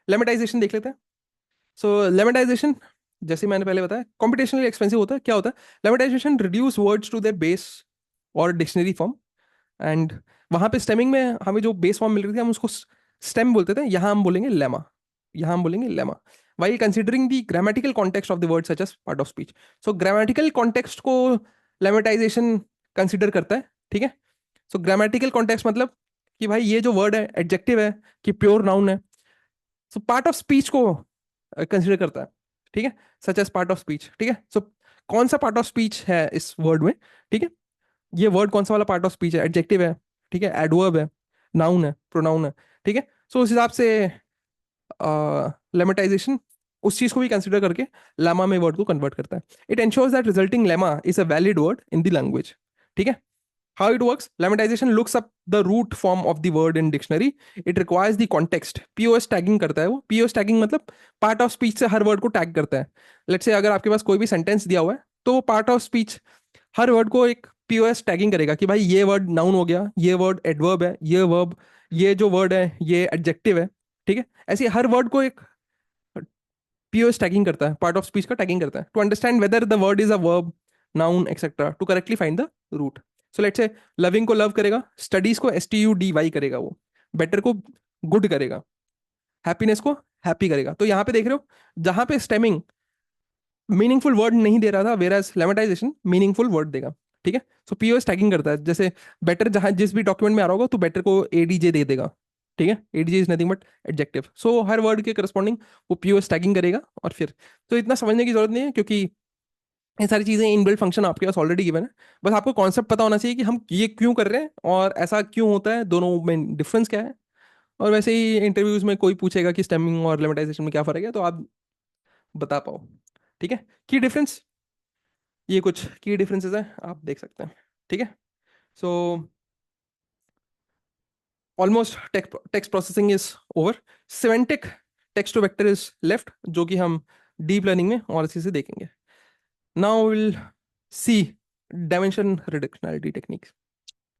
Lemmatisation देख लेते हैं। सो लेमेटाइजेशन, जैसे मैंने पहले बताया, कॉम्पिटेशनली एक्सपेंसिव होता है। क्या होता है? Lemmatisation reduce words to their base और डिक्शनरी फॉर्म। एंड वहां पे स्टेमिंग में हमें जो बेस फॉर्म मिल रही थी, हम उसको स्टेम बोलते थे, यहाँ हम बोलेंगे लेमा। यहाँ हम बोलेंगे lemma, while considering the grammatical context of the word such as part of speech. So grammatical context को लेमेटाइजेशन कंसिडर करता है, ठीक है। सो ग्रामेटिकल कॉन्टेक्स्ट मतलब कि भाई ये जो वर्ड है एडजेक्टिव है कि प्योर नाउन है। सो पार्ट ऑफ स्पीच को कंसिडर करता है, ठीक है, such as part of speech, ठीक है। सो कौन सा पार्ट ऑफ स्पीच है इस वर्ड में, ठीक है, ये वर्ड कौन सा वाला पार्ट ऑफ स्पीच है? एडजेक्टिव है, ठीक है, एडवर्ब है, नाउन है, प्रोनाउन है, ठीक है। सो उस हिसाब से लेमेटाइजेशन उस चीज को भी कंसिडर करके लेमा में वर्ड को कन्वर्ट करता है। It ensures that resulting lemma is a valid word in the language, ठीक है। How it works? Lemmatization looks up the root form of the word in dictionary. It requires the context. POS tagging करता है वो। POS tagging मतलब part of speech से हर word को tag करता है। Let's say अगर आपके पास कोई भी sentence दिया हुआ है, तो वो part of speech her word को एक POS tagging करेगा कि भाई ये word noun हो गया, ये word adverb है, ये verb, ये जो word है ये adjective है, ठीक है। ऐसे हर word को एक POS tagging करता है, part of speech का tagging करता है, to understand whether the word is a verb, noun, etc. to correctly find the root. So let's say loving को love करेगा, studies को STUDY करेगा वो, better को good करेगा, happiness को happy करेगा। तो यहाँ पे देख रहे हो, जहां पे स्टेमिंग मीनिंगफुल वर्ड नहीं दे रहा था, वेराज लेमेटाइजेशन मीनिंगफुल वर्ड देगा, ठीक है। सो पीओएस टैगिंग करता है, जैसे बेटर जहां जिस भी डॉक्यूमेंट में आ रहा होगा तो बेटर को एडीजे दे देगा, ठीक है। ADJ is nothing but adjective. So her word के करस्पॉन्डिंग वो पीओएस टैगिंग करेगा। और फिर तो इतना समझने की जरूरत नहीं है, क्योंकि ये सारी चीजें इनबिल्ट फंक्शन आपके पास ऑलरेडी गिवन है। बस आपको कॉन्सेप्ट पता होना चाहिए कि हम ये क्यों कर रहे हैं और ऐसा क्यों होता है, दोनों में डिफरेंस क्या है। और वैसे ही इंटरव्यूज में कोई पूछेगा कि स्टेमिंग और लेमेटाइजेशन में क्या फर्क है, तो आप बता पाओ, ठीक है। की डिफरेंस, ये कुछ की डिफरेंसेस हैं, आप देख सकते हैं, ठीक है। So almost text processing is over. Semantic text to vector is left, जो कि हम डीप लर्निंग में और अच्छे से देखेंगे। Now will see dimension रिडक्शनलिटी techniques.